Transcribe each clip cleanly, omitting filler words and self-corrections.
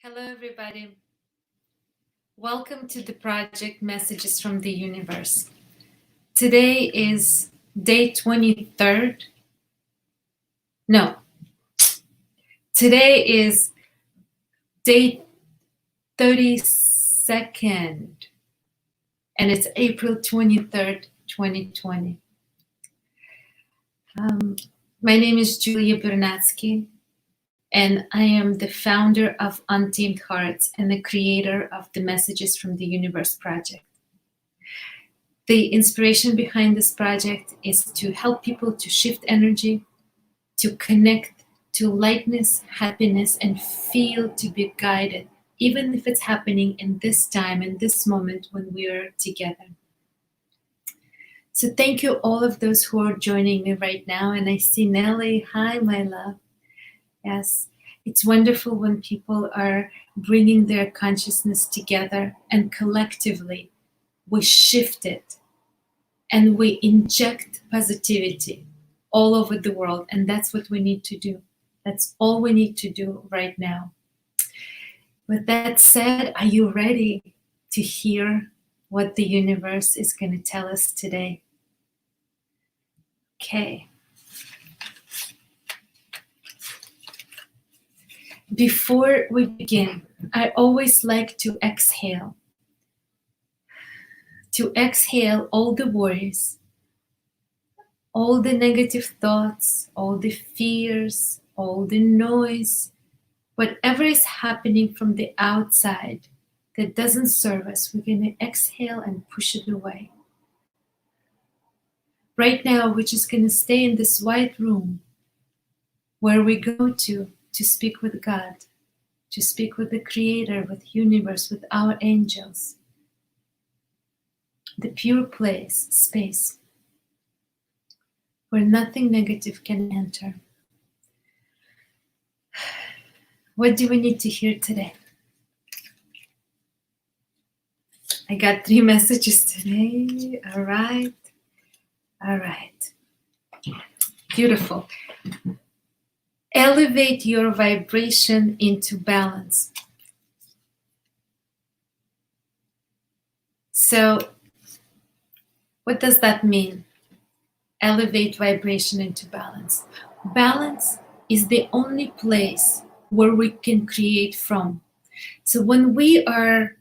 Hello, everybody. Welcome to the project Messages from the Universe. Today is day 23rd. No, today is day 32nd, and it's April 23rd, 2020. My name is Julia Bernadsky, and I am the founder of Untamed Hearts and the creator of the Messages from the Universe project. The inspiration behind this project is to help people to shift energy, to connect to lightness, happiness, and feel to be guided, even if it's happening in this time, in this moment when we are together. So thank you all of those who are joining me right now. And I see Nelly. Hi, my love. Yes, it's wonderful when people are bringing their consciousness together and collectively we shift it and we inject positivity all over the world. And that's what we need to do. That's all we need to do right now. With that said, are you ready to hear what the universe is going to tell us today? Okay. Before we begin, I always like to exhale. To exhale all the worries, all the negative thoughts, all the fears, all the noise, whatever is happening from the outside that doesn't serve us, we're going to exhale and push it away. Right now, we're just going to stay in this white room where we go to speak with God, to speak with the Creator, with universe, with our angels. The pure place, space, where nothing negative can enter. What do we need to hear today? I got 3 messages today. All right. Beautiful. Elevate your vibration into balance. So, what does that mean? Elevate vibration into balance. Balance is the only place where we can create from. So when we are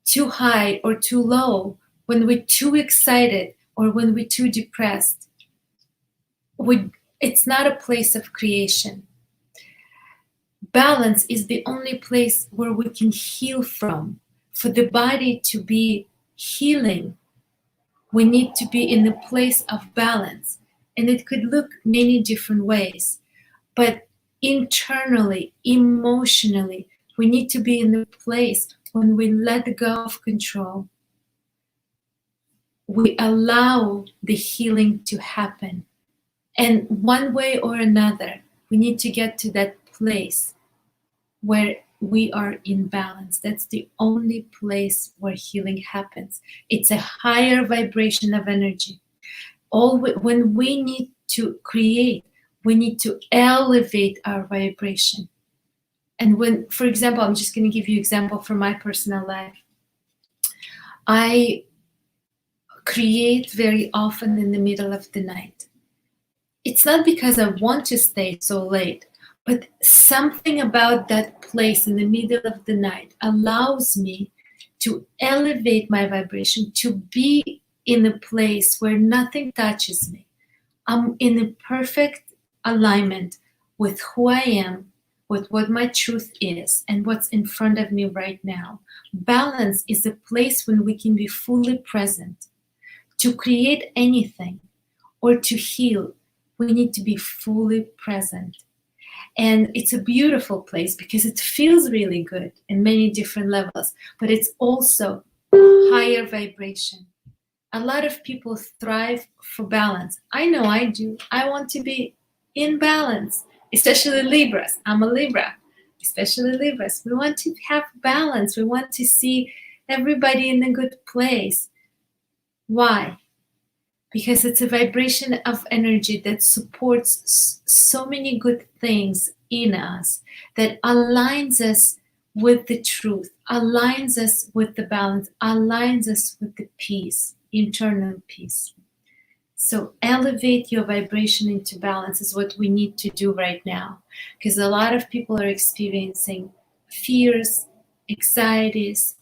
too high or too low, when we're too excited or when we're too depressed, it's not a place of creation. Balance is the only place where we can heal from. For the body to be healing, we need to be in a place of balance. And it could look many different ways. But internally, emotionally, we need to be in a place when we let go of control. We allow the healing to happen. And one way or another, we need to get to that place where we are in balance. That's the only place where healing happens. It's a higher vibration of energy. When we need to create, we need to elevate our vibration. And when, for example, I'm just going to give you an example from my personal life. I create very often in the middle of the night. It's not because I want to stay so late, but something about that place in the middle of the night allows me to elevate my vibration, to be in a place where nothing touches me. I'm in a perfect alignment with who I am, with what my truth is, and what's in front of me right now. Balance is a place when we can be fully present. To create anything or to heal, we need to be fully present. And it's a beautiful place because it feels really good in many different levels, but it's also higher vibration. A lot of people thrive for balance. I know I do. I want to be in balance, especially Libras. I'm a Libra, especially Libras. We want to have balance. We want to see everybody in a good place. Why? Because it's a vibration of energy that supports so many good things in us, that aligns us with the truth, aligns us with the balance, aligns us with the peace, internal peace. So elevate your vibration into balance is what we need to do right now, because a lot of people are experiencing fears, anxieties,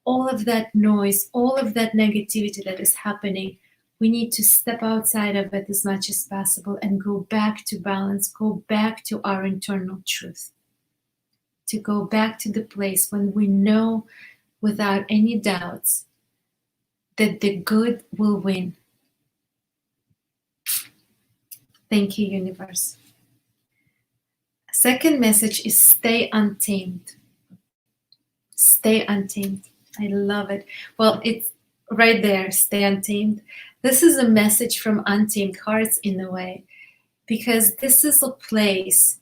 all of that noise, all of that negativity that is happening. We need to step outside of it as much as possible and go back to balance, go back to our internal truth, to go back to the place when we know without any doubts that the good will win. Thank you, universe. Second message is stay untamed. Stay untamed. I love it. Well, it's right there, stay untamed. This is a message from Untamed Hearts in a way, because this is a place,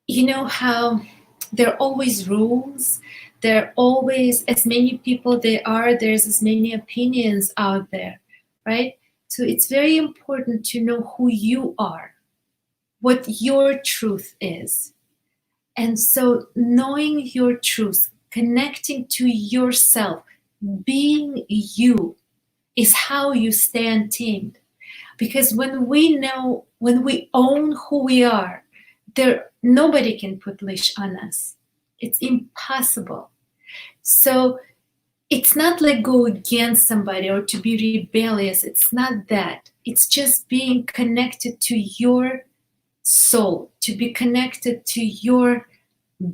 you know how there are always rules, there are always as many people there's as many opinions out there, right? So it's very important to know who you are, what your truth is. And so knowing your truth, connecting to yourself, being you is how you stay untamed. Because when we know, when we own who we are, nobody can put leash on us. It's impossible. So it's not like go against somebody or to be rebellious. It's not that. It's just being connected to your soul, to be connected to your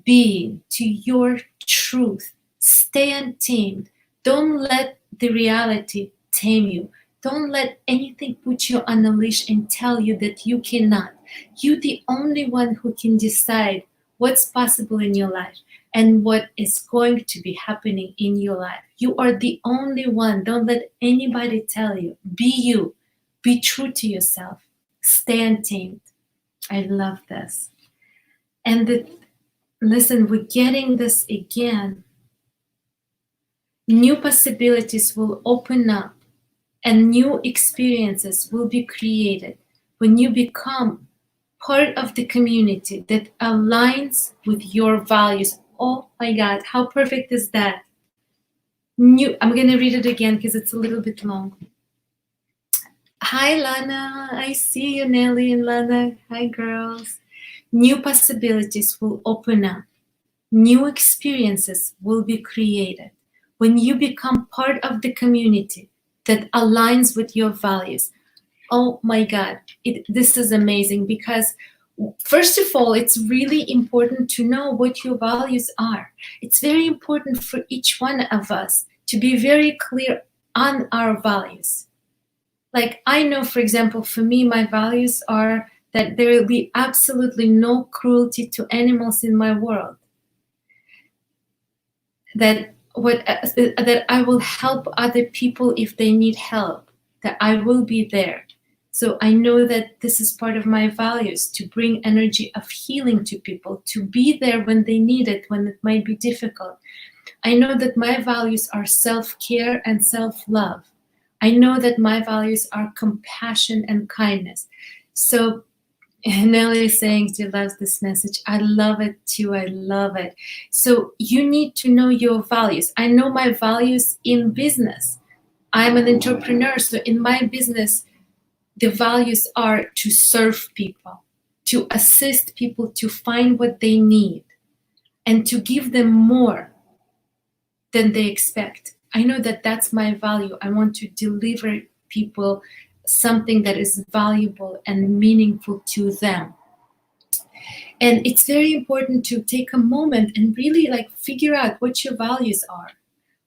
being, to your truth. Stay untamed. Don't let the reality tame you. Don't let anything put you on a leash and tell you that you cannot. You're the only one who can decide what's possible in your life and what is going to be happening in your life. You are the only one. Don't let anybody tell you. Be you. Be true to yourself. Stay untamed. I love this. And listen, we're getting this again. New possibilities will open up and new experiences will be created when you become part of the community that aligns with your values. Oh my God, how perfect is that? I'm going to read it again because it's a little bit long. Hi, Lana. I see you, Nelly and Lana. Hi, girls. New possibilities will open up. New experiences will be created when you become part of the community that aligns with your values. Oh my God, this is amazing because first of all, it's really important to know what your values are. It's very important for each one of us to be very clear on our values. Like I know, for example, for me, my values are that there will be absolutely no cruelty to animals in my world. That I will help other people if they need help, that I will be there. So I know that this is part of my values, to bring energy of healing to people, to be there when they need it, when it might be difficult. I know that my values are self-care and self-love. I know that my values are compassion and kindness. So Nelly is saying she loves this message. I love it too. I love it. So you need to know your values. I know my values in business. I'm an entrepreneur. So in my business, the values are to serve people, to assist people to find what they need, and to give them more than they expect. I know that that's my value. I want to deliver people something that is valuable and meaningful to them. And it's very important to take a moment and really like figure out what your values are.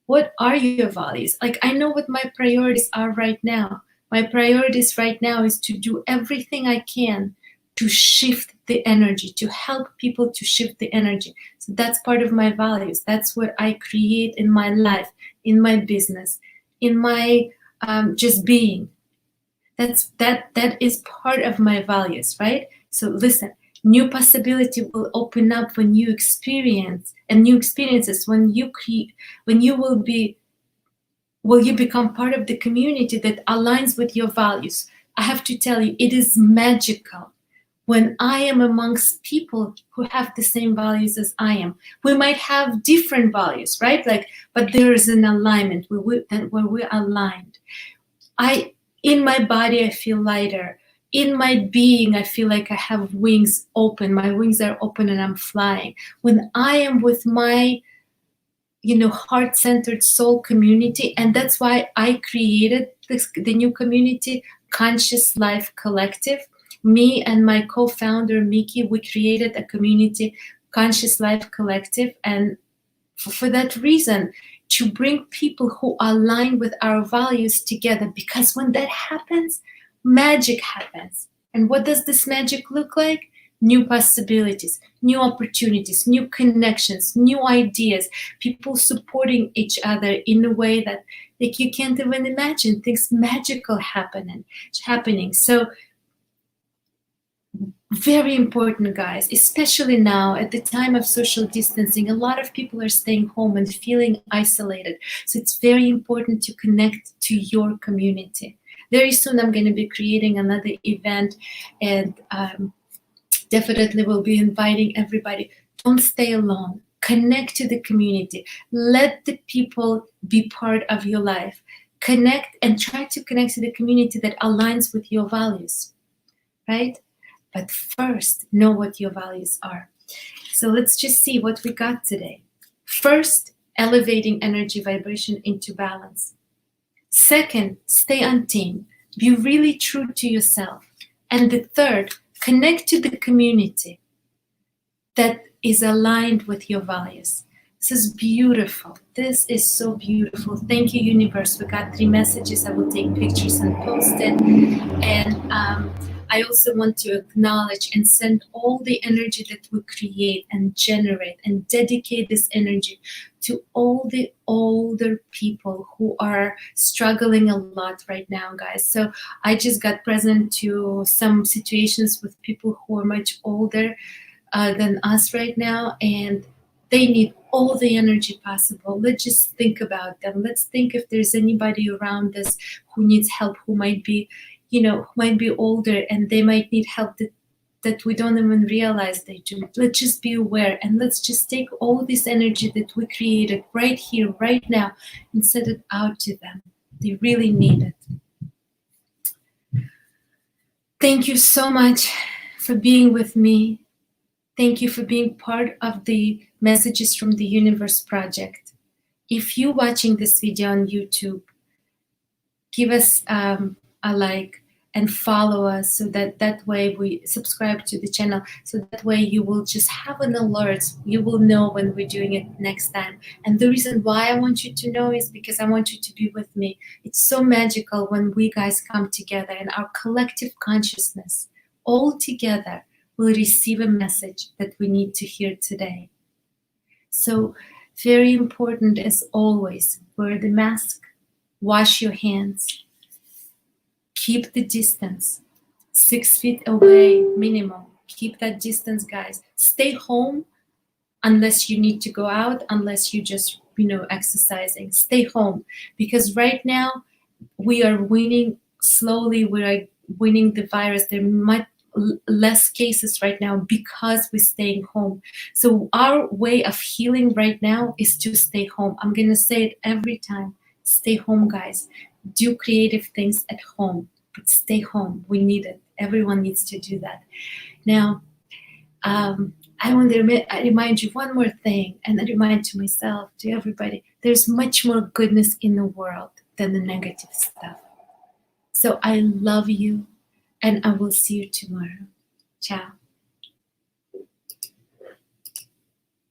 What are your values? Like I know what my priorities are right now. My priorities right now is to do everything I can to shift the energy, to help people to shift the energy. So that's part of my values. That's what I create in my life, in my business, in my just being. That is part of my values, right? So listen, new possibility will open up when you experience, and new experiences when you become part of the community that aligns with your values. I have to tell you, it is magical when I am amongst people who have the same values as I am. We might have different values, right? But there is an alignment where we're aligned. In my body, I feel lighter. In my being, I feel like I have wings open. My wings are open and I'm flying. When I am with my, heart-centered soul community, and that's why I created the new community, Conscious Life Collective. Me and my co-founder, Miki, we created a community, Conscious Life Collective, and for that reason, to bring people who align with our values together, because when that happens, magic happens. And what does this magic look like? New possibilities, new opportunities, new connections, new ideas, people supporting each other in a way that you can't even imagine, things magical happening. So very important, guys, especially now at the time of social distancing. A lot of people are staying home and feeling isolated. So it's very important to connect to your community. Very soon I'm going to be creating another event, and definitely will be inviting everybody. Don't stay alone. Connect to the community. Let the people be part of your life. Connect and try to connect to the community that aligns with your values, right? But first, know what your values are. So let's just see what we got today. First, elevating energy vibration into balance. Second, stay untamed. Be really true to yourself. And the third, connect to the community that is aligned with your values. This is beautiful. This is so beautiful. Thank you, universe. We got 3 messages. I will take pictures and post it. And I also want to acknowledge and send all the energy that we create and generate and dedicate this energy to all the older people who are struggling a lot right now, guys. So I just got present to some situations with people who are much older than us right now, and they need all the energy possible. Let's just think about them. Let's think if there's anybody around us who needs help, who might be, who might be older and they might need help that we don't even realize they do. Let's just be aware, and let's just take all this energy that we created right here, right now, and send it out to them. They really need it. Thank you so much for being with me. Thank you for being part of the Messages from the Universe project. If you're watching this video on YouTube, give us a like and follow us, so that way we subscribe to the channel, so that way you will just have an alert. You will know when we're doing it next time. And the reason why I want you to know is because I want you to be with me. It's so magical when we guys come together and our collective consciousness all together will receive a message that we need to hear today. So very important, as always, wear the mask, wash your hands, keep the distance, 6 feet away minimum. Keep that distance, guys. Stay home unless you need to go out, unless you just, exercising. Stay home, because right now we are winning slowly. We are winning the virus. There might less cases right now because we're staying home. So our way of healing right now is to stay home. I'm gonna say it every time. Stay home, guys. Do creative things at home, but stay home. We need it. Everyone needs to do that. Now, I want to remind you one more thing, and I remind to myself, to everybody, there's much more goodness in the world than the negative stuff. So I love you, and I will see you tomorrow. Ciao.